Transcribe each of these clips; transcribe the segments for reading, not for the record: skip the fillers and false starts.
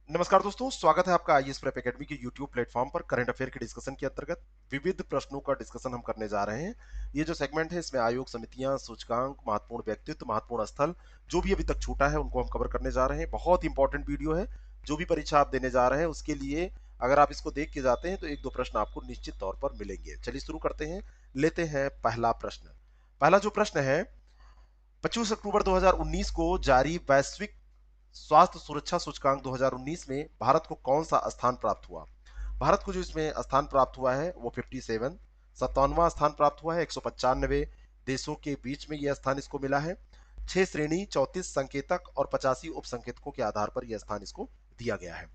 नमस्कार दोस्तों, स्वागत है आपका आईएएस प्रेप एकेडमी के यूट्यूब प्लेटफॉर्म पर करंट अफेयर के डिस्कशन के अंतर्गत विविध प्रश्नों का डिस्कशन हम करने जा रहे हैं। ये जो सेगमेंट है इसमें आयोग, समितियां, सूचकांक, महत्वपूर्ण व्यक्तित्व, महत्वपूर्ण स्थल जो भी अभी तक छूटा है उनको हम कवर करने जा रहे हैं। बहुत इंपॉर्टेंट वीडियो है। जो भी परीक्षा आप देने जा रहे हैं उसके लिए अगर आप इसको देख के जाते हैं तो एक दो प्रश्न आपको निश्चित तौर पर मिलेंगे। चलिए शुरू करते हैं। लेते हैं पहला प्रश्न। पहला जो प्रश्न है, 25 अक्टूबर 2019 को जारी वैश्विक स्वास्थ्य सुरक्षा सूचकांक 2019 में भारत को कौन सा स्थान प्राप्त हुआ? भारत को जो इसमें स्थान प्राप्त हुआ है वो 57, 57वां स्थान प्राप्त हुआ है। 195 देशों के बीच में यह स्थान इसको मिला है। 6 श्रेणी, 34 संकेतक और 85 उप संकेतकों के आधार पर यह स्थान इसको दिया गया है।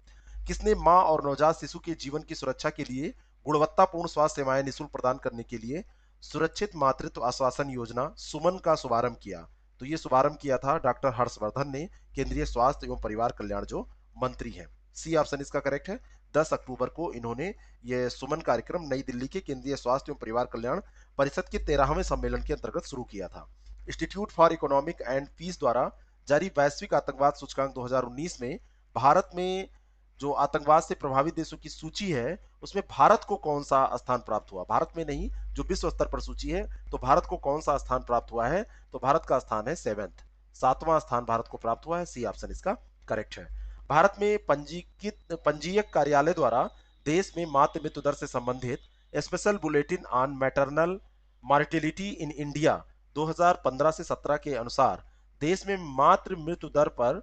किसने मां और नवजात शिशु के जीवन की सुरक्षा के लिए गुणवत्तापूर्ण स्वास्थ्य सेवाएं निःशुल्क प्रदान करने के लिए सुरक्षित मातृत्व आश्वासन योजना सुमन का शुभारंभ किया? तो ये शुभारंभ किया था डॉक्टर हर्षवर्धन ने, केंद्रीय स्वास्थ्य एवं परिवार कल्याण जो मंत्री हैं। सी ऑप्शन इसका करेक्ट है। 10 अक्टूबर को इन्होंने यह सुमन कार्यक्रम नई दिल्ली के केंद्रीय स्वास्थ्य एवं परिवार कल्याण परिषद के 13वें सम्मेलन के अंतर्गत शुरू किया था। Institute for economic and peace द्वारा जारी वैश्विक आतंकवाद सूचकांक 2019 में भारत में जो आतंकवाद से प्रभावित देशों की सूची है उसमें भारत को कौन सा स्थान प्राप्त हुआ? भारत में नहीं, जो विश्व स्तर पर सूची है, तो भारत को कौन सा स्थान प्राप्त हुआ है? तो भारत का स्थान है 7th, 7वां स्थान भारत को प्राप्त हुआ है। सी ऑप्शन इसका करेक्ट है। भारत में पंजीकृत पंजीयक कार्यालय द्वारा देश में मातृ मृत्यु दर से संबंधित special bulletin on maternal mortality in India 2015 से 17 के अनुसार देश में मातृ मृत्यु दर पर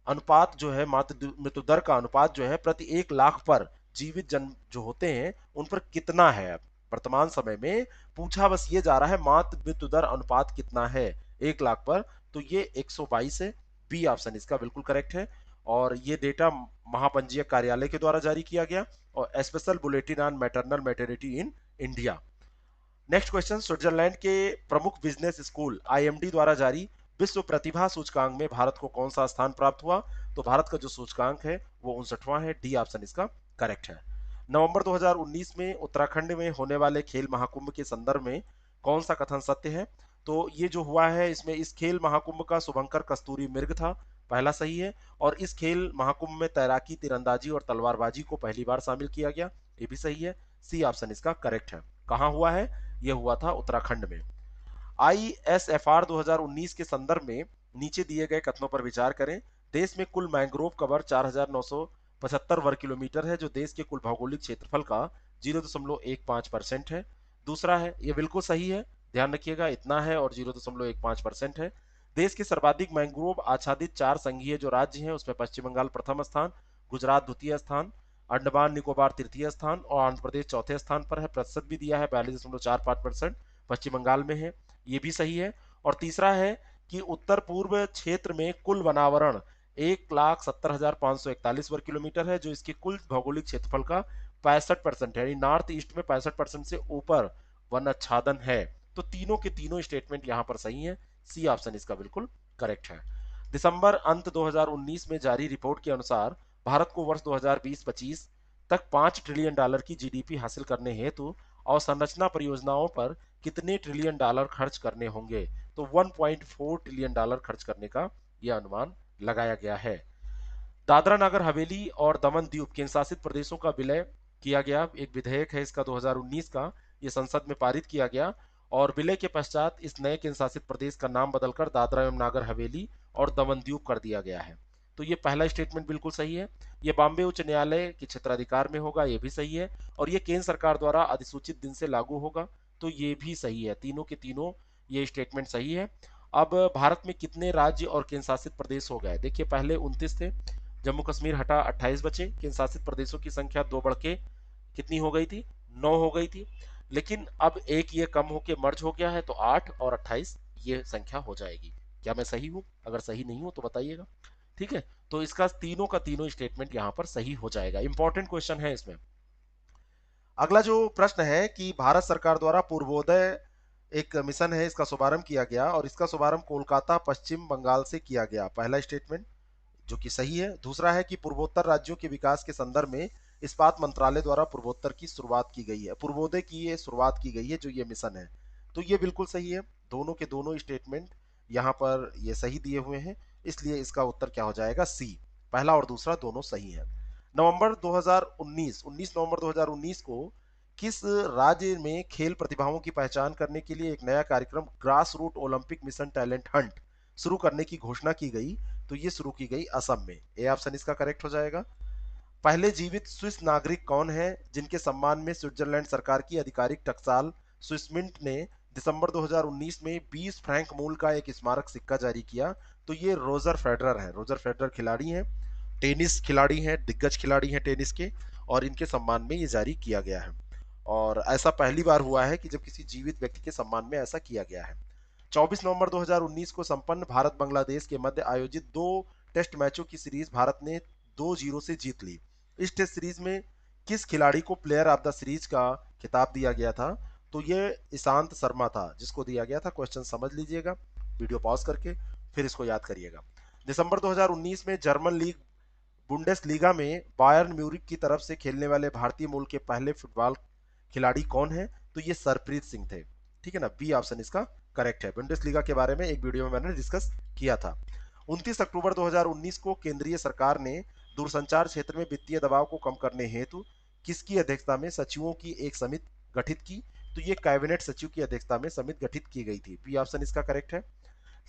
अनुपात जो है, मातृ मृत्यु दर का अनुपात जो है प्रति 1 लाख पर जीवित जन जो होते हैं उन पर कितना है वर्तमान समय में? पूछा बस ये जा रहा है मातृ मृत्यु दर अनुपात कितना है 1 लाख पर, तो ये 122 है। बी ऑप्शन इसका बिल्कुल करेक्ट है। और ये डेटा महापंजीयक कार्यालय के द्वारा जारी किया गया और special bulletin on maternal maternity in India. Next question, Switzerland के प्रमुख बिजनेस स्कूल आईएमडी द्वारा जारी विश्व प्रतिभा सूचकांक में भारत को कौन सा स्थान प्राप्त हुआ? तो भारत का जो सूचकांक है वो 59वां है। डी ऑप्शन इसका करेक्ट है। नवंबर 2019 में उत्तराखंड में होने वाले खेल महाकुंभ के संदर्भ में कौन सा कथन सत्य है? तो ये जो हुआ है इसमें इस खेल महाकुंभ का शुभंकर कस्तूरी मृग था, पहला सही है। और इस खेल महाकुंभ में तैराकी, तीरंदाजी और तलवारबाजी को पहली बार शामिल किया गया, ये भी सही है। सी ऑप्शन इसका करेक्ट है। कहाँ हुआ है? यह हुआ था उत्तराखंड में। आईएसएफआर 2019 के संदर्भ में नीचे दिए गए कथनों पर विचार करें। देश में कुल मैंग्रोव कवर 4,975 वर्ग किलोमीटर है, जो देश के कुल भौगोलिक क्षेत्रफल का 0.15% है। दूसरा है, यह बिल्कुल सही है, ध्यान रखिएगा, इतना है और 0.15% है। देश के सर्वाधिक मैंग्रोव आच्छादित 4 संघीय जो राज्य हैं उसमें पश्चिम बंगाल प्रथम स्थान, गुजरात द्वितीय स्थान, अंडमान निकोबार तृतीय स्थान और आंध्र प्रदेश चौथे स्थान पर है। प्रतिशत भी दिया है 42.45% पश्चिम बंगाल में है, ये भी सही है। और तीसरा है कि उत्तर पूर्व क्षेत्र में कुल वनावरण 1,70,541 वर्ग किलोमीटर है, जो इसके कुल भौगोलिक क्षेत्रफल का 65% है, यानी नॉर्थ ईस्ट में 65% से ऊपर वन आच्छादन है। तो तीनों के तीनों स्टेटमेंट यहां पर सही है। सी ऑप्शन इसका बिल्कुल करेक्ट है। दिसंबर अंत 2019 में जारी रिपोर्ट के अनुसार भारत को वर्ष 2020-25 तक $5 ट्रिलियन की जीडीपी हासिल करने हेतु अवसंरचना परियोजनाओं पर कितने ट्रिलियन डॉलर खर्च करने होंगे? तो $1.4 ट्रिलियन खर्च करने का यह अनुमान लगाया गया है। दादरा नगर हवेली और दमन दीव केंद्र शासित प्रदेशों का विलय किया गया, एक विधेयक है इसका 2019 का, ये संसद में पारित किया गया। और विलय के पश्चात इस नए केंद्र शासित प्रदेश का नाम बदलकर दादरा एवं नागर हवेली और दमन दीव कर दिया गया है। तो ये पहला स्टेटमेंट बिल्कुल सही है। ये बॉम्बे उच्च न्यायालय के क्षेत्राधिकार में होगा, ये भी सही है। और ये केंद्र सरकार द्वारा अधिसूचित दिन से लागू होगा, तो ये भी सही है। तीनों के तीनों ये स्टेटमेंट सही है। अब भारत में कितने राज्य और केंद्र शासित प्रदेश हो गए? देखिए, पहले 29 थे, जम्मू कश्मीर हटा 28 बचे, केंद्र शासित प्रदेशों की संख्या 2 बढ़ के कितनी हो गई थी? 9 हो गई थी। लेकिन अब एक ये कम होके मर्ज हो गया है, तो 8 और 28 ये संख्या हो जाएगी। क्या मैं सही हूं? अगर सही नहीं हूं तो बताइएगा, ठीक है। तो इसका तीनों का तीनों स्टेटमेंट यहां पर सही हो जाएगा। इंपॉर्टेंट क्वेश्चन है इसमें। अगला जो प्रश्न है कि भारत सरकार द्वारा पूर्वोदय एक मिशन है, इसका शुभारंभ किया गया और इसका शुभारंभ कोलकाता पश्चिम बंगाल से किया गया, पहला स्टेटमेंट जो कि सही है। दूसरा है कि पूर्वोत्तर राज्यों के विकास के संदर्भ में इस्पात मंत्रालय द्वारा पूर्वोत्तर की शुरुआत की गई है, पूर्वोदय की ये शुरुआत की गई है जो ये मिशन है, तो ये बिल्कुल सही है। दोनों के दोनों स्टेटमेंट यहाँ पर ये सही दिए हुए हैं, इसलिए इसका उत्तर क्या हो जाएगा? सी। पहला और दूसरा दोनों सही है। नवंबर 2019 19 नवंबर 2019 को किस राज्य में खेल प्रतिभाओं की पहचान करने के लिए एक नया कार्यक्रम grass root Olympic mission talent hunt शुरू करने की घोषणा की गई? तो ये शुरू की गई असम में। ए ऑप्शन इसका करेक्ट हो जाएगा। पहले जीवित स्विस नागरिक कौन है जिनके सम्मान में स्विट्जरलैंड सरकार की आधिकारिक टकसाल स्विस मिंट ने दिसंबर 2019 में 20 फ्रैंक मूल का एक स्मारक सिक्का जारी किया? तो ये रोजर फेडरर हैं। रोजर फेडरर खिलाड़ी हैं, टेनिस खिलाड़ी हैं, दिग्गज खिलाड़ी हैं टेनिस के, और इनके सम्मान में ये जारी किया गया है। और ऐसा पहली बार हुआ है कि जब किसी जीवित व्यक्ति के सम्मान में ऐसा किया गया है। 24 नवंबर 2019 को संपन्न भारत बांग्लादेश के मध्य आयोजित 2 टेस्ट मैचों की सीरीज भारत ने 2-0 से जीत ली। इस टेस्ट सीरीज में किस खिलाड़ी को प्लेयर ऑफ द सीरीज का खिताब दिया गया था? तो ये ईशांत शर्मा था जिसको दिया गया था। क्वेश्चन समझ लीजिएगा, वीडियो पॉज करके फिर इसको याद करिएगा। दिसंबर 2019 में जर्मन लीग बुंडेसलीगा में बायर्न म्यूरिक की तरफ से खेलने वाले भारतीय मूल के पहले फुटबॉल खिलाड़ी कौन है? तो ये सरप्रीत सिंह थे। ठीक है ना, बी ऑप्शन इसका करेक्ट है। बुंडेसलीगा के बारे में एक वीडियो में मैंने डिस्कस किया था। 29 अक्टूबर 2019 को केंद्रीय सरकार ने दूरसंचार क्षेत्र में वित्तीय दबाव को कम करने हेतु किसकी अध्यक्षता में सचिवों की एक समिति गठित की? तो ये कैबिनेट सचिव की अध्यक्षता में समिति गठित की गई थी। बी ऑप्शन इसका करेक्ट है।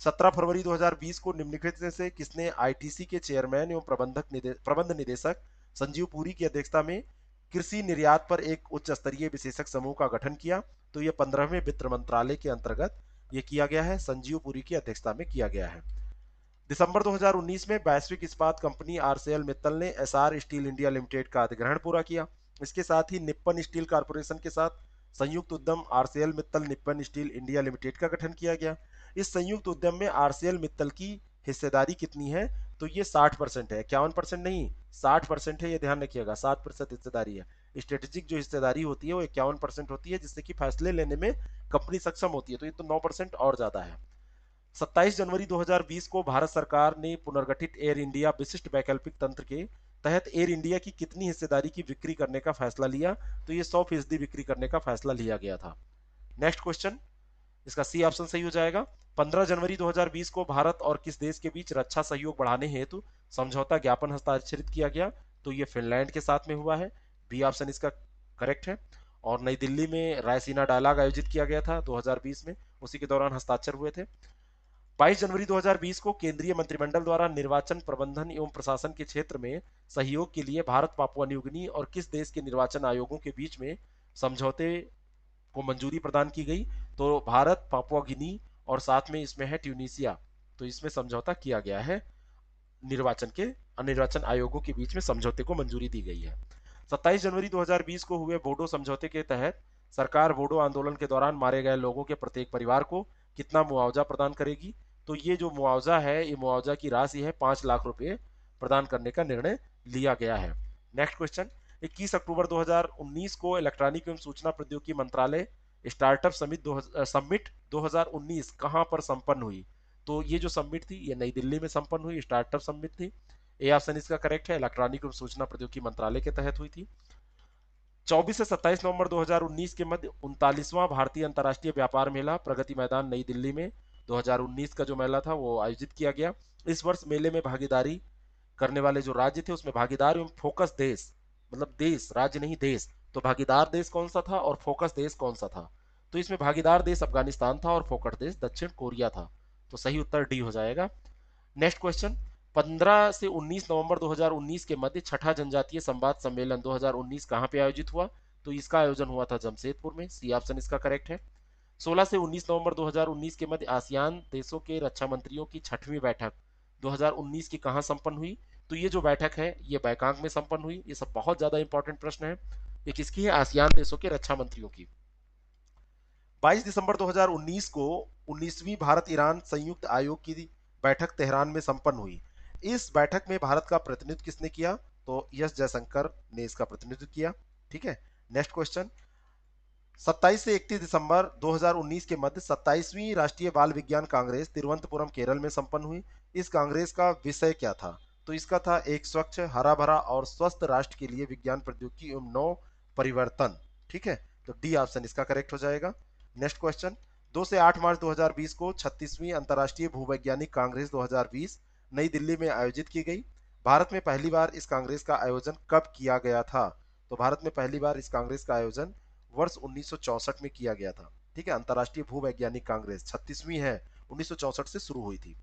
17 फरवरी 2020 को निम्नलिखित में से किसने आईटीसी के चेयरमैन एवं प्रबंध निदेशक संजीव पुरी की अध्यक्षता में कृषि निर्यात पर एक उच्च स्तरीय विशेषज्ञ समूह का गठन किया? तो ये 15वें वित्त मंत्रालय के अंतर्गत ये किया गया है, संजीव पुरी की अध्यक्षता में किया गया है। दिसंबर 2019 में वैश्विक इस्पात कंपनी आरसीएल मित्तल ने एसआर स्टील इंडिया लिमिटेड का अधिग्रहण पूरा किया। इसके साथ ही निप्पन स्टील कॉर्पोरेशन के साथ संयुक्त उद्यम RCL Mittal Nippon steel India limited का गठन किया गया। इस संयुक्त उद्यम में आरसीएल मित्तल की हिस्सेदारी कितनी है? तो ये 60% है, 51% नहीं, 60% है, ये ध्यान रखिएगा। 7% हिस्सेदारी है। स्ट्रेटेजिक जो हिस्सेदारी होती है वो 51% होती है, जिससे कि फैसले लेने में कंपनी सक्षम होती है। तो ये तो 9% और ज्यादा है। 27 जनवरी 2020 को भारत सरकार ने पुनर्गठित एयर इंडिया विशिष्ट वैकल्पिक तंत्र के तहत एयर इंडिया की कितनी हिस्सेदारी की बिक्री करने का फैसला लिया? तो ये 100% बिक्री करने का फैसला लिया गया था। नेक्स्ट क्वेश्चन, इसका सी ऑप्शन सही हो जाएगा। 15 जनवरी 2020 को भारत और किस देश के बीच रक्षा सहयोग बढ़ाने हेतु समझौता ज्ञापन हस्ताक्षरित किया गया? तो ये फिनलैंड के साथ में हुआ है। बी ऑप्शन इसका करेक्ट है। और नई दिल्ली में रायसीना डायलॉग आयोजित किया गया था 2020 में, उसी के दौरान हस्ताक्षर हुए थे। 22 जनवरी 2020 को केंद्रीय मंत्रिमंडल द्वारा निर्वाचन प्रबंधन एवं प्रशासन के क्षेत्र में सहयोग के लिए भारत, पापुआ न्यू गिनी और किस देश के निर्वाचन आयोगों के बीच में समझौते को मंजूरी प्रदान की गई? तो भारत, पापुआ गिनी और साथ में इसमें है ट्यूनीसिया। तो इसमें समझौता किया गया है, निर्वाचन आयोगों के बीच में समझौते को मंजूरी दी गई है। 27 जनवरी 2020 को हुए बोडो समझौते के तहत सरकार बोडो आंदोलन के दौरान मारे गए लोगों के प्रत्येक परिवार को कितना मुआवजा प्रदान करेगी? तो ये जो मुआवजा है, ये मुआवजा की राशि है 5 लाख रुपए प्रदान करने का निर्णय लिया गया है। नेक्स्ट क्वेश्चन, 21 अक्टूबर 2019 को इलेक्ट्रॉनिक एवं सूचना प्रौद्योगिकी मंत्रालय स्टार्टअप समिट 2019 कहां पर संपन्न हुई? तो ये जो समिट थी ये नई दिल्ली में संपन्न हुई, स्टार्टअप समिट थी। ए ऑप्शन इसका करेक्ट है, इलेक्ट्रॉनिक एवं सूचना प्रौद्योगिकी मंत्रालय के तहत हुई थी। 24 से 27 नवंबर 2019 के मध्य 39वां भारतीय अंतर्राष्ट्रीय व्यापार मेला प्रगति मैदान नई दिल्ली में 2019 का जो मेला था वो आयोजित किया गया। इस वर्ष मेले में भागीदारी करने वाले जो राज्य थे उसमें भागीदार एवं फोकस देश, मतलब देश, राज्य नहीं देश, तो भागीदार देश कौन सा था और फोकस देश कौन सा था? तो इसमें भागीदार देश अफगानिस्तान था और फोकस देश दक्षिण कोरिया था। तो सही उत्तर डी हो जाएगा। नेक्स्ट क्वेश्चन, 15 से 19 नवंबर 2019 के मध्य छठा जनजातीय संवाद सम्मेलन 2019 कहां पे आयोजित हुआ? तो इसका आयोजन हुआ था जमशेदपुर में। सी ऑप्शन इसका करेक्ट है। 16 से 19 नवंबर 2019 के मध्य आसियान देशों के रक्षा मंत्रियों की 6वीं बैठक 2019 की कहां संपन्न हुई? तो ये जो बैठक है ये बैंकॉक में संपन्न हुई। ये सब बहुत ज्यादा इंपॉर्टेंट प्रश्न है। ये किसकी है? आसियान देशों के रक्षा मंत्रियों की। 22 दिसंबर 2019 को 19वीं भारत ईरान संयुक्त आयोग की बैठक तेहरान में संपन्न हुई। इस बैठक में भारत का प्रतिनिधित्व किसने किया? तो एस जयशंकर ने इसका प्रतिनिधित्व किया। ठीक है। नेक्स्ट क्वेश्चन, 27 से 31 दिसंबर 2019 के मध्य 27वीं राष्ट्रीय बाल विज्ञान कांग्रेस तिरुवनंतपुरम केरल में संपन्न हुई। इस कांग्रेस का विषय क्या था? तो इसका था एक स्वच्छ, हरा भरा और स्वस्थ राष्ट्र के लिए विज्ञान प्रौद्योगिकी एवं नव परिवर्तन। ठीक है, तो डी ऑप्शन इसका करेक्ट हो जाएगा। नेक्स्ट क्वेश्चन, 2 से 8 मार्च 2020 को 36वीं अंतर्राष्ट्रीय भूवैज्ञानिक कांग्रेस 2020 नई दिल्ली में आयोजित की गई। भारत में पहली बार इस कांग्रेस का आयोजन कब किया गया था? तो भारत में पहली बार इस कांग्रेस का आयोजन वर्ष 1964 में किया गया था। ठीक है, अंतर्राष्ट्रीय भूवैज्ञानिक कांग्रेस 36वीं है, 1964 से शुरू हुई थी।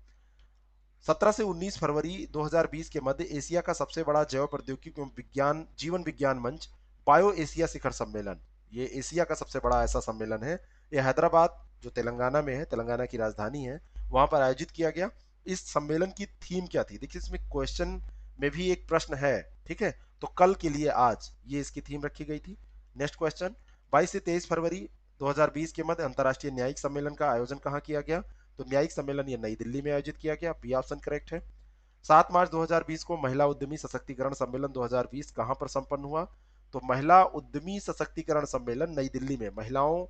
17 से 19 फरवरी 2020 के मध्य एशिया का सबसे बड़ा जैव प्रौद्योगिकी एवं विज्ञान जीवन विज्ञान मंच बायो एशिया शिखर सम्मेलन, ये एशिया का सबसे बड़ा ऐसा सम्मेलन है। ये हैदराबाद जो तेलंगाना में है, तेलंगाना की राजधानी है, वहां पर आयोजित किया गया। इस सम्मेलन की थीम क्या थी? देखिए इसमें क्वेश्चन में भी एक प्रश्न है। ठीक है, तो कल के लिए आज ये इसकी थीम रखी गई थी। नेक्स्ट क्वेश्चन, 22 से 23 फरवरी 2020 के मध्य अंतर्राष्ट्रीय न्यायिक सम्मेलन का आयोजन कहाँ किया गया? तो न्यायिक सम्मेलन ये नई दिल्ली में आयोजित किया गया। बी ऑप्शन करेक्ट है। 7 मार्च 2020 को महिला उद्यमी सशक्तिकरण सम्मेलन 2020 कहां पर संपन्न हुआ? तो महिला उद्यमी सशक्तिकरण सम्मेलन नई दिल्ली में, महिलाओं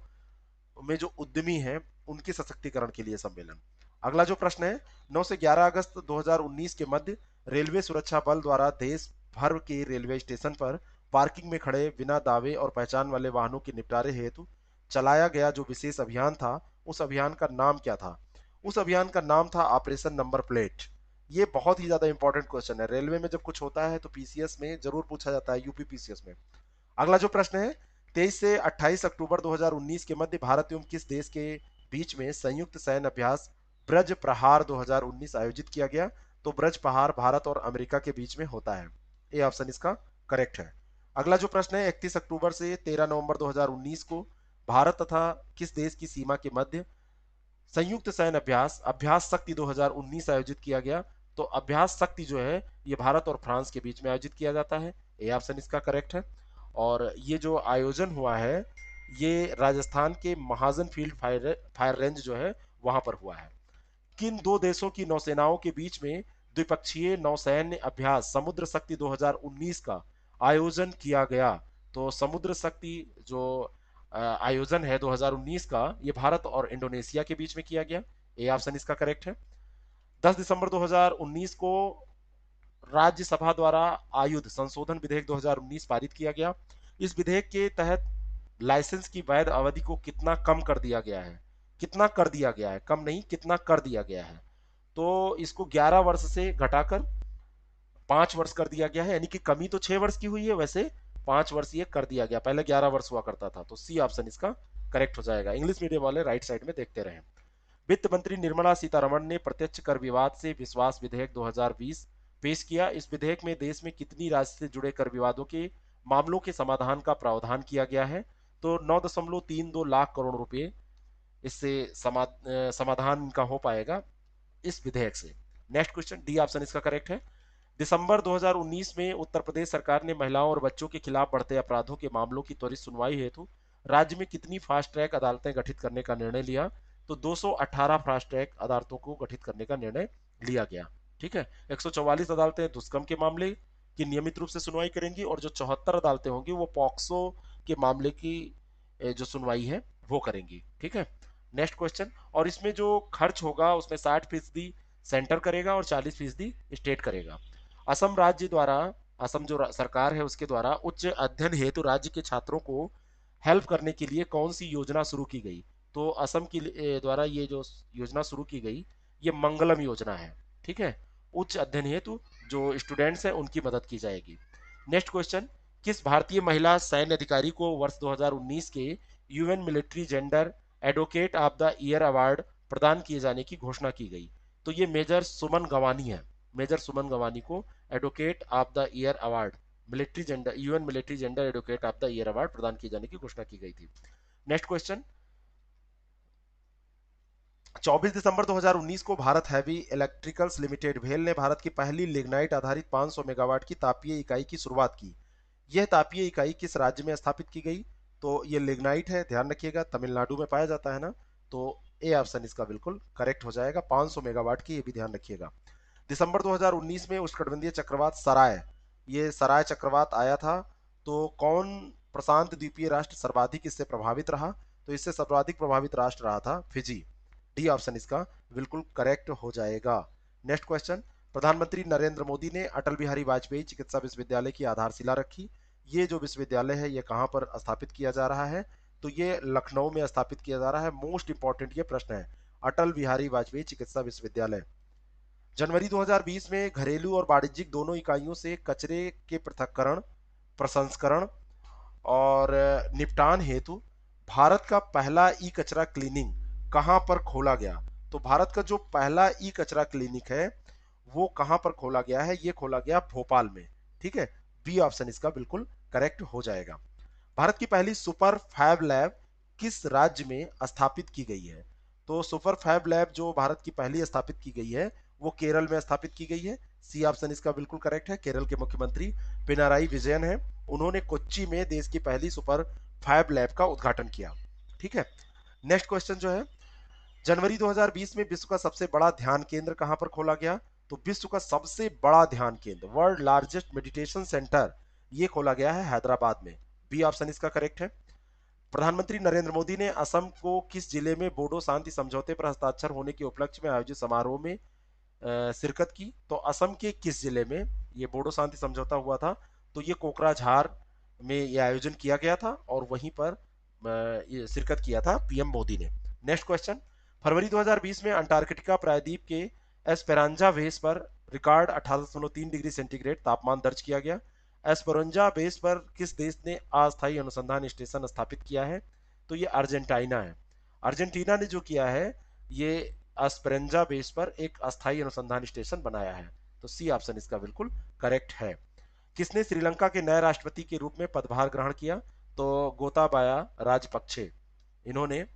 में जो उद्यमी हैं उनके सशक्तिकरण के लिए सम्मेलन। अगला जो प्रश्न है, 9 से 11 अगस्त 2019 के मध्य रेलवे सुरक्षा बल द्वारा देश भर के रेलवे स्टेशन पर पार्किंग में खड़े बिना दावे और पहचान वाले वाहनों के निपटारे हेतु चलाया गया जो विशेष अभियान था, उस अभियान का नाम क्या था? उस अभियान का नाम था ऑपरेशन नंबर प्लेट। ये बहुत ही ज्यादा इंपॉर्टेंट क्वेश्चन है, रेलवे में जब कुछ होता है तो पीसीएस में जरूर पूछा जाता है, यूपी पीसीएस में। अगला जो प्रश्न है, 23 से 28 अक्टूबर 2019 के मध्य भारत एवं किस देश के बीच में संयुक्त सैन्य अभ्यास ब्रज प्रहार 2019 आयोजित किया गया? तो ब्रज प्रहार भारत और अमेरिका के बीच में होता है। ए ऑप्शन इसका करेक्ट है। अगला जो प्रश्न है, 31 अक्टूबर से 13 नवंबर 2019 को भारत तथा किस देश की सीमा के मध्य संयुक्त सैन्य अभ्यास अभ्यास शक्ति 2019 आयोजित किया गया? तो अभ्यास शक्ति जो है ये भारत और फ्रांस के बीच में आयोजित किया जाता है। ए ऑप्शन इसका करेक्ट है। और ये जो आयोजन हुआ है ये राजस्थान के महाजन फील्ड फायर रेंज जो है वहां पर हुआ है। किन दो देशों की नौसेनाओं के बीच में द्विपक्षीय नौसैन्य अभ्यास समुद्र शक्ति 2019 का आयोजन किया गया? तो समुद्र शक्ति जो आयोजन है 2019 का, ये भारत और इंडोनेशिया के बीच में किया गया। ए ऑप्शन इसका करेक्ट है। 10 दिसंबर 2019 को राज्यसभा द्वारा आयुध संशोधन विधेयक 2019 पारित किया गया। इस विधेयक के तहत लाइसेंस की वैध अवधि को कितना कम कर दिया गया है? कितना कर दिया गया है, कम नहीं, कितना कर दिया गया है? तो इसको 11 वर्ष से घटाकर 5 वर्ष कर दिया गया है, यानी कि कमी तो 6 वर्ष की हुई है, वैसे 5 वर्ष ये कर दिया गया, पहले 11 वर्ष हुआ करता था। तो सी ऑप्शन इसका करेक्ट हो जाएगा। इंग्लिश मीडियम वाले राइट साइड में देखते रहे। वित्त मंत्री निर्मला सीतारमण ने प्रत्यक्ष कर विवाद से विश्वास विधेयक 2020 पेश किया। इस विधेयक में देश में कितनी राशि से जुड़े कर विवादों के मामलों के समाधान का प्रावधान किया गया है? तो 9.32 लाख करोड़ रुपए इससे समाधान का हो पाएगा इस विधेयक से। नेक्स्ट क्वेश्चन, डी ऑप्शन इसका करेक्ट है। दिसंबर 2019 में उत्तर प्रदेश सरकार ने महिलाओं और बच्चों के खिलाफ बढ़ते अपराधों के मामलों की त्वरित सुनवाई हेतु राज्य में कितनी फास्ट ट्रैक अदालतें गठित करने का निर्णय लिया? तो 218 फास्ट ट्रैक अदालतों को गठित करने का निर्णय लिया गया। ठीक है, 144 अदालतें दुष्कर्म के मामले की नियमित रूप से सुनवाई करेंगी और जो 74 अदालतें होंगी वो पॉक्सो के मामले की जो सुनवाई है वो करेंगी। ठीक है, नेक्स्ट क्वेश्चन, और इसमें जो खर्च होगा उसमें 60% सेंटर करेगा और 40% स्टेट करेगा। असम राज्य द्वारा, असम जो सरकार है उसके द्वारा उच्च अध्ययन हेतु राज्य के छात्रों को हेल्प करने के लिए कौन सी योजना शुरू की गई? तो असम की द्वारा ये जो योजना शुरू की गई ये मंगलम योजना है। ठीक है, उच्च अध्ययन हेतु जो स्टूडेंट्स हैं उनकी मदद की जाएगी। नेक्स्ट क्वेश्चन, किस भारतीय महिला सैन्य अधिकारी को वर्ष 2019 के UN military gender advocate of the year award प्रदान किए जाने की घोषणा की गई? तो ये मेजर सुमन गवानी है। मेजर सुमन गवानी को advocate of the year award military gender UN military gender advocate of the year award प्रदान किए जाने की घोषणा की गई थी। नेक्स्ट क्वेश्चन, 24 दिसंबर 2019 को भारत हैवी इलेक्ट्रिकल्स लिमिटेड भेल ने भारत की पहली लिग्नाइट आधारित 500 मेगावाट की तापीय इकाई की शुरुआत की। यह तापीय इकाई किस राज्य में स्थापित की गई? तो ये लिग्नाइट है, ध्यान रखिएगा, तमिलनाडु में पाया जाता है ना। तो ए ऑप्शन इसका बिल्कुल करेक्ट हो जाएगा, 500 मेगावाट की, ये भी ध्यान रखिएगा। दिसंबर 2019 में उष्णकटिबंधीय चक्रवात सराय, ये सराय चक्रवात आया था, तो कौन प्रशांत द्वीपीय राष्ट्र सर्वाधिक इससे प्रभावित रहा? तो इससे सर्वाधिक प्रभावित राष्ट्र रहा था फिजी। डी ऑप्शन इसका बिल्कुल करेक्ट हो जाएगा। नेक्स्ट क्वेश्चन, प्रधानमंत्री नरेंद्र मोदी ने अटल बिहारी वाजपेयी चिकित्सा विश्वविद्यालय की आधारशिला रखी। ये जो विश्वविद्यालय है ये कहां पर स्थापित किया जा रहा है? तो ये लखनऊ में स्थापित किया जा रहा है। मोस्ट इंपॉर्टेंट ये प्रश्न है, अटल बिहारी वाजपेयी चिकित्सा विश्वविद्यालय जनवरी 2020 में घरेलू और वाणिज्यिक दोनों इकाइयों से कचरे के पृथक्करण, प्रसंस्करण और निपटान हेतु भारत का पहला ई कचरा क्लीनिंग कहां पर खोला गया? तो भारत का जो पहला ई कचरा क्लिनिक है वो कहां पर खोला गया है? ये खोला गया भोपाल में। ठीक है, बी ऑप्शन इसका बिल्कुल करेक्ट हो जाएगा। भारत की पहली सुपर फैब लैब किस राज्य में स्थापित की गई है? तो सुपर फैब लैब जो भारत की पहली स्थापित की गई है वो केरल में स्थापित की गई है। सी ऑप्शन इसका बिल्कुल करेक्ट है। केरल के मुख्यमंत्री पिनाराई विजयन है, उन्होंने कोच्चि में देश की पहली सुपर फैब लैब का उद्घाटन किया। ठीक है, नेक्स्ट क्वेश्चन जो है, जनवरी 2020 में विश्व का सबसे बड़ा ध्यान केंद्र कहां पर खोला गया? तो विश्व का सबसे बड़ा ध्यान केंद्र, वर्ल्ड लार्जेस्ट मेडिटेशन सेंटर, ये खोला गया है हैदराबाद में। बी ऑप्शन इसका करेक्ट है। प्रधानमंत्री नरेंद्र मोदी ने असम को किस जिले में बोडो शांति समझौते पर हस्ताक्षर होने के उपलक्ष्य में आयोजित समारोह में शिरकत की? तो असम के किस जिले में ये बोडो शांति समझौता हुआ था? तो ये कोकराझार में ये आयोजन किया गया था और वहीं पर ये शिरकत किया था पीएम मोदी ने। नेक्स्ट क्वेश्चन, फरवरी 2020 में अंटार्कटिका प्रायद्वीप के एस्पेरांजा बेस पर रिकॉर्ड 18.3 डिग्री सेंटीग्रेड तापमान दर्ज किया गया। एस्पेरांजा बेस पर किस देश ने अस्थायी अनुसंधान स्टेशन स्थापित किया है? तो ये अर्जेंटीना है। अर्जेंटीना ने जो किया है ये एस्पेरांजा बेस पर एक अस्थायी अनुसंधान स्टेशन बनाया है। तो सी ऑप्शन इसका बिल्कुल करेक्ट है। किसने श्रीलंका के नए राष्ट्रपति के रूप में पदभार ग्रहण किया? तो गोताबाया राजपक्षे, इन्होंने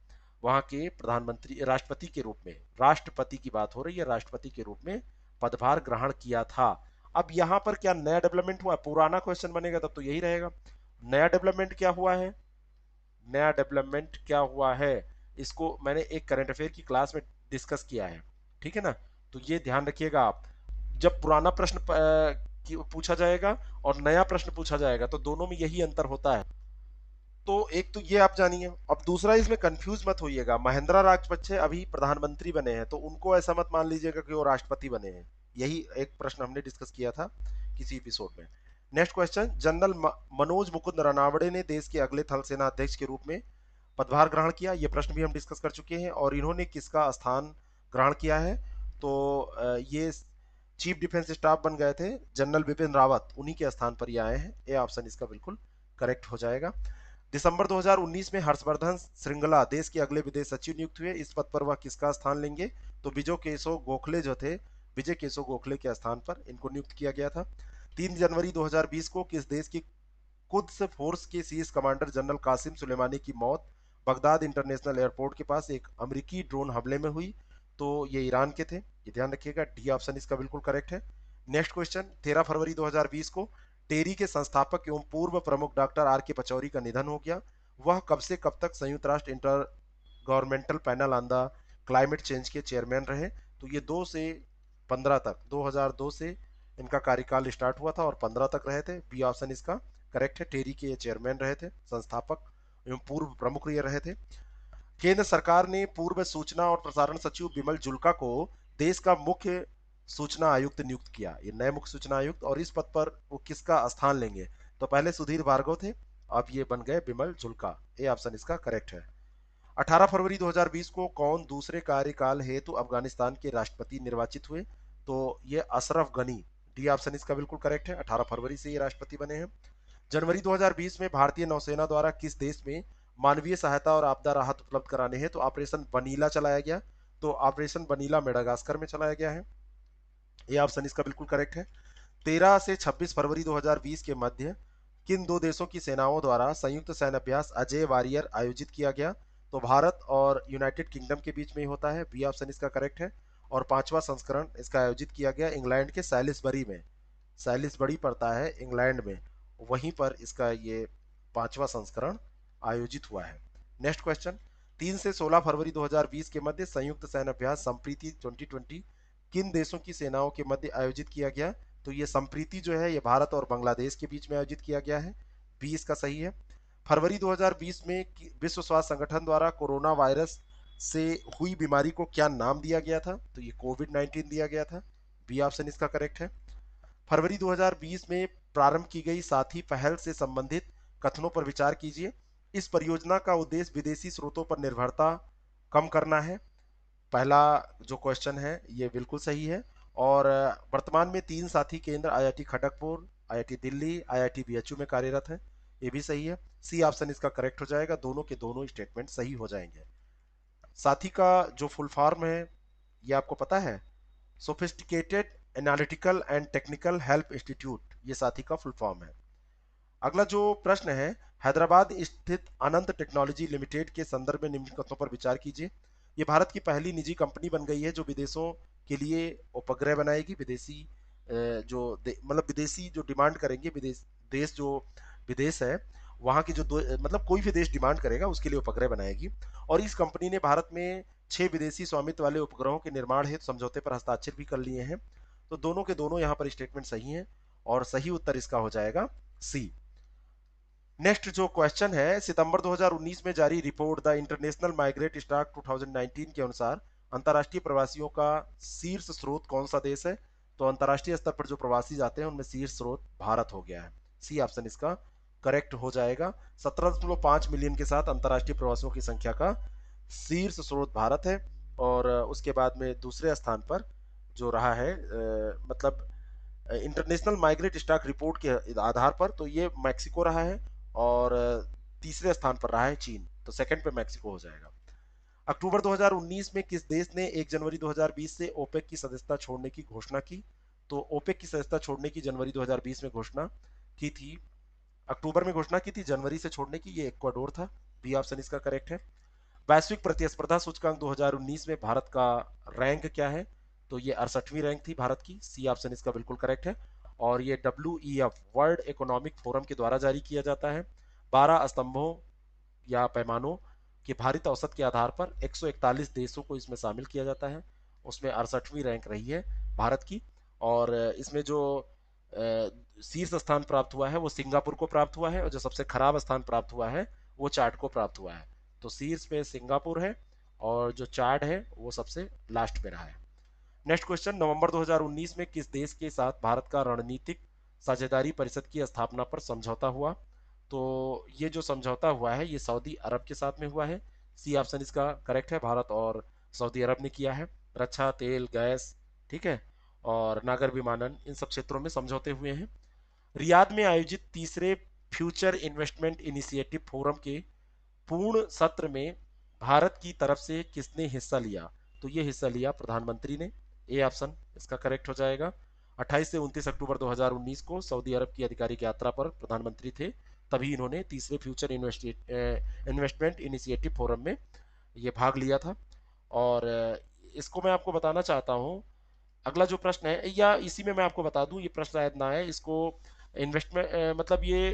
वहां के प्रधानमंत्री राष्ट्रपति के रूप में, राष्ट्रपति की बात हो रही है, राष्ट्रपति के रूप में पदभार ग्रहण किया था। अब यहां पर क्या नया डेवलपमेंट हुआ? पुराना क्वेश्चन बनेगा तब तो यही रहेगा। नया डेवलपमेंट क्या हुआ है? नया डेवलपमेंट क्या हुआ है इसको मैंने एक करंट अफेयर की क्लास में डिस्कस किया है। ठीक है ना, तो ये ध्यान रखिएगा आप, जब पुराना प्रश्न पूछा जाएगा और नया प्रश्न पूछा जाएगा तो दोनों में यही अंतर होता है। तो एक तो ये आप जानिए। अब दूसरा, इसमें कंफ्यूज मत होइएगा, महिंद्रा राजपक्षे अभी प्रधानमंत्री बने हैं तो उनको ऐसा मत मान लीजिएगा कि वो राष्ट्रपति बने हैं। यही एक प्रश्न हमने डिस्कस किया था किसी एपिसोड में। Next question, general Manoj Mukund Naravane ने देश के अगले थल सेना अध्यक्ष के रूप में पदभार ग्रहण किया। ये प्रश्न भी हम डिस्कस कर चुके हैं। और इन्होंने किसका स्थान ग्रहण किया है? तो ये चीफ डिफेंस स्टाफ बन गए थे जनरल बिपिन रावत, उन्हीं के स्थान पर ये आए हैं। ए ऑप्शन इसका बिल्कुल करेक्ट हो जाएगा। दिसंबर 2019 में हर्षवर्धन श्रृंगला देश के अगले विदेश सचिव नियुक्त हुए। इस पद पर वह किसका स्थान लेंगे? तो विजय केशव गोखले जो थे, विजय केशव गोखले के स्थान पर इनको नियुक्त किया गया था। 3 जनवरी 2020 को किस देश की कुद्स फोर्स के सीएस कमांडर जनरल कासिम सुलेमानी की मौत बगदाद इंटरनेशनल एयरपोर्ट के पास एक अमेरिकी ड्रोन हमले में हुई? तो ये ईरान के थे, ये ध्यान रखिएगा। डी ऑप्शन इसका बिल्कुल करेक्ट है। नेक्स्ट क्वेश्चन, 13 फरवरी 2020 को टेरी के संस्थापक एवं पूर्व प्रमुख डॉक्टर आर के पचौरी का निधन हो गया। वह कब से कब तक संयुक्त राष्ट्र inter governmental panel on the climate change के चेयरमैन रहे? तो ये 2 से 15 तक, 2002 से इनका कार्यकाल स्टार्ट हुआ था और 15 तक रहे थे। बी ऑप्शन इसका करेक्ट है। टेरी के चेयरमैन रहे थे, संस्थापक एवं पूर्व प्रमुख ये रहे थे। केंद्र सरकार ने पूर्व सूचना और प्रसारण सचिव बिमल जुल्का को देश का मुख्य सूचना आयुक्त नियुक्त किया। ये नए मुख्य सूचना आयुक्त, और इस पद पर वो किसका स्थान लेंगे? तो पहले सुधीर भार्गव थे, अब ये बन गए बिमल जुल्का। ए ऑप्शन इसका करेक्ट है। 18 फरवरी 2020 को कौन दूसरे कार्यकाल हेतु अफगानिस्तान के राष्ट्रपति निर्वाचित हुए? तो ये अशरफ गनी। डी ऑप्शन इसका बिल्कुल करेक्ट है, 18 फरवरी से ये राष्ट्रपति बने हैं। जनवरी 2020 में भारतीय नौसेना द्वारा किस देश में मानवीय सहायता और आपदा राहत उपलब्ध कराने हेतु ऑपरेशन बनीला चलाया गया? तो ऑपरेशन बनीला मेडागास्कर में चलाया गया है। ये ऑप्शन इसका बिल्कुल करेक्ट है। 13 से 26 फरवरी 2020 के मध्य किन दो देशों की सेनाओं द्वारा संयुक्त सैन्य अभ्यास अजय वारियर आयोजित किया गया? तो भारत और यूनाइटेड किंगडम के बीच में ही होता है। बी ऑप्शन इसका करेक्ट है। और 5वां संस्करण इसका आयोजित किया गया इंग्लैंड के सैलिसबरी में, सैलिसबरी पड़ता है इंग्लैंड में, वहीं पर इसका ये 5वां संस्करण आयोजित हुआ है। नेक्स्ट क्वेश्चन, 3 से 16 फरवरी 2020 के मध्य संयुक्त सैन्य अभ्यास संप्रीति 2020 किन देशों की सेनाओं के मध्य आयोजित किया गया? तो ये संप्रीति जो है ये भारत और बांग्लादेश के बीच में आयोजित किया गया है। बी इसका सही है। फरवरी 2020 में विश्व स्वास्थ्य संगठन द्वारा कोरोना वायरस से हुई बीमारी को क्या नाम दिया गया था? तो ये कोविड-19 दिया गया था। बी ऑप्शन इसका करेक्ट है। फरवरी 2020 में प्रारंभ की गई साथी पहल से संबंधित कथनों पर विचार कीजिए। इस परियोजना का उद्देश्य विदेशी स्रोतों पर निर्भरता कम करना है। पहला जो क्वेश्चन है ये बिल्कुल सही है। और वर्तमान में 3 साथी केंद्र IIT Kharagpur, IIT Delhi, IIT BHU में कार्यरत है। ये भी सही है। सी ऑप्शन इसका करेक्ट हो जाएगा, दोनों के दोनों स्टेटमेंट सही हो जाएंगे। साथी का जो फुल फॉर्म है ये आपको पता है, sophisticated analytical and technical help institute, ये साथी का फुल फॉर्म है। अगला जो प्रश्न है, हैदराबाद स्थित अनंत टेक्नोलॉजी लिमिटेड के संदर्भ में निम्न कथनों पर विचार कीजिए। ये भारत की पहली निजी कंपनी बन गई है जो विदेशों के लिए उपग्रह बनाएगी। विदेशी मतलब विदेशी जो डिमांड करेंगे, विदेश देश जो विदेश है वहां की जो मतलब कोई भी देश डिमांड करेगा उसके लिए उपग्रह बनाएगी। और इस कंपनी ने भारत में 6 विदेशी स्वामित्व वाले उपग्रहों के निर्माण हेतु समझौते पर हस्ताक्षर भी कर लिए हैं। तो दोनों के दोनों यहाँ पर स्टेटमेंट सही हैं और सही उत्तर इसका हो जाएगा सी। नेक्स्ट जो क्वेश्चन है, सितंबर 2019 में जारी report the international migrate stock 2019 के अनुसार अंतर्राष्ट्रीय प्रवासियों का शीर्ष स्रोत कौन सा देश है? तो अंतर्राष्ट्रीय स्तर पर जो प्रवासी जाते हैं उनमें शीर्ष स्रोत भारत हो गया है। सी ऑप्शन इसका करेक्ट हो जाएगा। 17.5 मिलियन के साथ अंतर्राष्ट्रीय प्रवासियों की संख्या का शीर्ष स्रोत भारत है। और उसके बाद में दूसरे स्थान पर जो रहा है मतलब इंटरनेशनल माइग्रेट स्टॉक रिपोर्ट के आधार पर तो ये मैक्सिको रहा है। और तीसरे स्थान पर रहा है चीन, तो सेकंड पे मैक्सिको हो जाएगा। अक्टूबर 2019 में किस देश ने 1 जनवरी 2020 से ओपेक की सदस्यता छोड़ने की घोषणा की? तो ओपेक की सदस्यता छोड़ने की जनवरी 2020 में घोषणा की थी। अक्टूबर में घोषणा की थी, जनवरी से छोड़ने की ये इक्वाडोर था। बी ऑप्शन इसका करेक्ट है। वैश्विक प्रतिस्पर्धा सूचकांक 2019 में भारत का रैंक क्या है? तो ये 68वीं रैंक थी भारत की। सी ऑप्शन इसका बिल्कुल करेक्ट है। और ये WEF वर्ल्ड इकोनॉमिक फोरम के द्वारा जारी किया जाता है। 12 स्तंभों या पैमानों के भारित औसत के आधार पर 141 देशों को इसमें शामिल किया जाता है। उसमें 68वीं रैंक रही है भारत की। और इसमें जो शीर्ष स्थान प्राप्त हुआ है वो सिंगापुर को प्राप्त हुआ है, और जो सबसे खराब स्थान प्राप्त हुआ है वो चार्ट को प्राप्त हुआ है। तो शीर्ष पे सिंगापुर है और जो चार्ट है वो सबसे लास्ट पे रहा है। नेक्स्ट क्वेश्चन, नवंबर 2019 में किस देश के साथ भारत का रणनीतिक साझेदारी परिषद की स्थापना पर समझौता हुआ? तो ये जो समझौता हुआ है ये सऊदी अरब के साथ में हुआ है। सी ऑप्शन इसका करेक्ट है, भारत और सऊदी अरब ने किया है। रक्षा, तेल, गैस, ठीक है, और नागर विमानन, इन सब क्षेत्रों में समझौते हुए हैं। रियाद में आयोजित तीसरे फ्यूचर इन्वेस्टमेंट इनिशिएटिव फोरम के पूर्ण सत्र में भारत की तरफ से किसने हिस्सा लिया? तो ये हिस्सा लिया प्रधानमंत्री ने। ए ऑप्शन इसका करेक्ट हो जाएगा। 28 से 29 अक्टूबर 2019 को सऊदी अरब की आधिकारिक यात्रा पर प्रधानमंत्री थे, तभी इन्होंने तीसरे फ्यूचर इन्वेस्टमेंट इनिशिएटिव फोरम में ये भाग लिया था। और इसको मैं आपको बताना चाहता हूँ। अगला जो प्रश्न है, या इसी में मैं आपको बता दूं, ये प्रश्न शायद ना है इसको, इन्वेस्टमेंट मतलब ये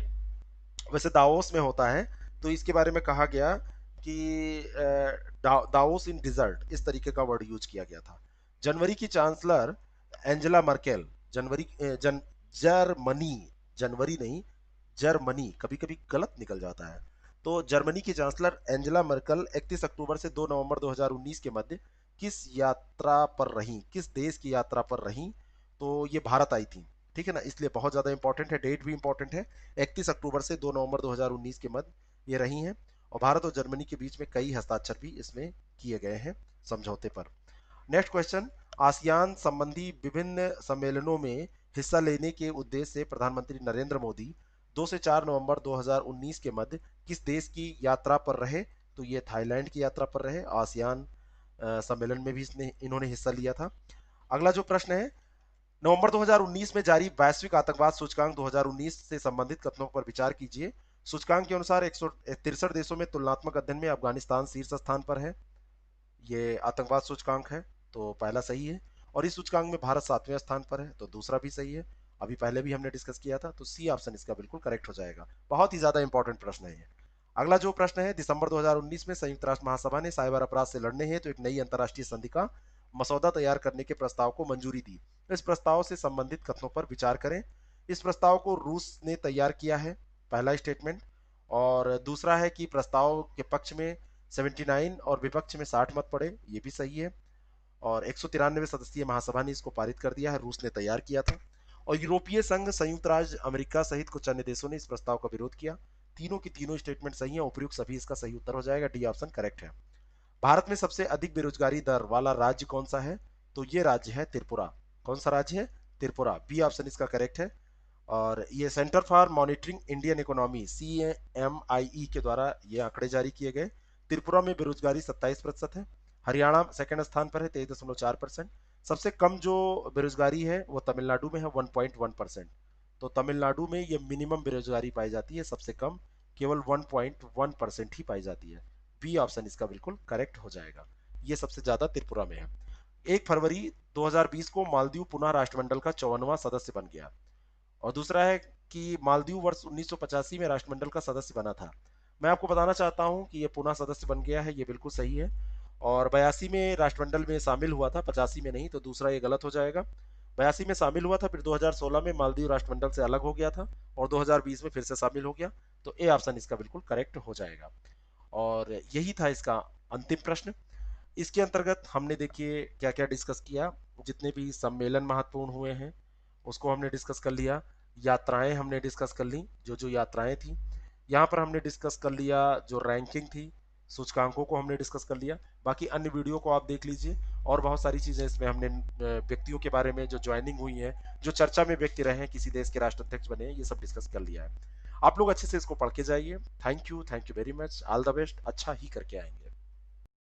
वैसे दावोस में होता है। तो इसके बारे में कहा गया कि दावोस इन डिजर्ट, इस तरीके का वर्ड यूज किया गया था। जनवरी की चांसलर एंजेला मर्केल, जनवरी जर्मनी, जनवरी नहीं जर्मनी, कभी कभी गलत निकल जाता है। तो जर्मनी की चांसलर एंजेला मर्केल 31 अक्टूबर से 2 नवंबर 2019 के मध्य किस यात्रा पर रही, किस देश की यात्रा पर रही? तो ये भारत आई थी, ठीक है ना, इसलिए बहुत ज्यादा इंपॉर्टेंट है, डेट भी इंपॉर्टेंट है। 31 अक्टूबर से 2 नवंबर 2019 के मध्य ये रही हैं। और भारत और जर्मनी के बीच में कई हस्ताक्षर भी इसमें किए गए हैं समझौते पर। नेक्स्ट क्वेश्चन, आसियान संबंधी विभिन्न सम्मेलनों में हिस्सा लेने के उद्देश्य से प्रधानमंत्री नरेंद्र मोदी 2 से 4 नवंबर 2019 के मध्य किस देश की यात्रा पर रहे? तो ये थाईलैंड की यात्रा पर रहे। आसियान सम्मेलन में भी इन्होंने हिस्सा लिया था। अगला जो प्रश्न है, नवंबर 2019 में जारी वैश्विक आतंकवाद सूचकांक 2019 से संबंधित कथनों पर विचार कीजिए। सूचकांक के अनुसार 163 देशों में तुलनात्मक अध्ययन में अफगानिस्तान शीर्ष स्थान पर है। ये आतंकवाद सूचकांक है, तो पहला सही है। और इस सूचकांक में भारत 7वें स्थान पर है, तो दूसरा भी सही है। अभी पहले भी हमने डिस्कस किया था, तो सी ऑप्शन इसका बिल्कुल करेक्ट हो जाएगा। बहुत ही ज्यादा इंपॉर्टेंट प्रश्न है ये। अगला जो प्रश्न है, दिसंबर 2019 में संयुक्त राष्ट्र महासभा ने साइबर अपराध से लड़ने हेतु एक नई अंतर्राष्ट्रीय संधि का मसौदा तैयार करने के प्रस्ताव को मंजूरी दी। इस प्रस्ताव से संबंधित कथनों पर विचार करें। इस प्रस्ताव को रूस ने तैयार किया है, पहला स्टेटमेंट। और दूसरा है कि प्रस्ताव के पक्ष में 79 और विपक्ष में 60 मत पड़े, ये भी सही है। और 193 सदस्यीय महासभा ने इसको पारित कर दिया है, रूस ने तैयार किया था। और यूरोपीय संघ, संयुक्त राज्य अमेरिका सहित कुछ अन्य देशों ने इस प्रस्ताव का विरोध किया। तीनों की तीनों स्टेटमेंट सही है, उपयुक्त सभी इसका सही उत्तर हो जाएगा। डी ऑप्शन करेक्ट है। भारत में सबसे अधिक बेरोजगारी दर वाला राज्य कौन सा है? तो ये राज्य है त्रिपुरा। कौन सा राज्य है? त्रिपुरा, बी ऑप्शन इसका करेक्ट है। और ये centre for monitoring Indian economy CMIE के द्वारा ये आंकड़े जारी किए गए। त्रिपुरा में बेरोजगारी 27% है। हरियाणा सेकंड स्थान पर है 23.4%। सबसे कम जो बेरोजगारी है वो तमिलनाडु में है 1.1%। तो तमिलनाडु में ये मिनिमम बेरोजगारी पाई जाती है, सबसे कम केवल 1.1% ही पाई जाती है। बी ऑप्शन इसका बिल्कुल करेक्ट हो जाएगा। ये सबसे ज्यादा त्रिपुरा में है। 1 फरवरी 2020 को मालदीव पुनः राष्ट्रमंडल का 54वां सदस्य बन गया। और दूसरा है कि मालदीव वर्ष 1985 में राष्ट्रमंडल का सदस्य बना था। मैं आपको बताना चाहता हूं कि ये पुनः सदस्य बन गया है, ये बिल्कुल सही है। और 82 में राष्ट्रमंडल में शामिल हुआ था, 85 में नहीं, तो दूसरा ये गलत हो जाएगा। 82 में शामिल हुआ था, फिर 2016 में मालदीव राष्ट्रमंडल से अलग हो गया था, और 2020 में फिर से शामिल हो गया। तो ए ऑप्शन इसका बिल्कुल करेक्ट हो जाएगा। और यही था इसका अंतिम प्रश्न। इसके अंतर्गत हमने देखिए क्या क्या डिस्कस किया। जितने भी सम्मेलन महत्वपूर्ण हुए हैं उसको हमने डिस्कस कर लिया। यात्राएं हमने डिस्कस कर ली, जो जो यात्राएं थी। यहाँ पर हमने डिस्कस कर लिया जो रैंकिंग थी, सूचकांकों को हमने डिस्कस कर लिया। बाकी अन्य वीडियो को आप देख लीजिए, और बहुत सारी चीजें इसमें हमने व्यक्तियों के बारे में जो ज्वाइनिंग हुई है, जो चर्चा में व्यक्ति रहे हैं, किसी देश के राष्ट्राध्यक्ष बने हैं, ये सब डिस्कस कर लिया है। आप लोग अच्छे से इसको पढ़ के जाइए। Thank you very much, all the best, अच्छा ही करके आएंगे।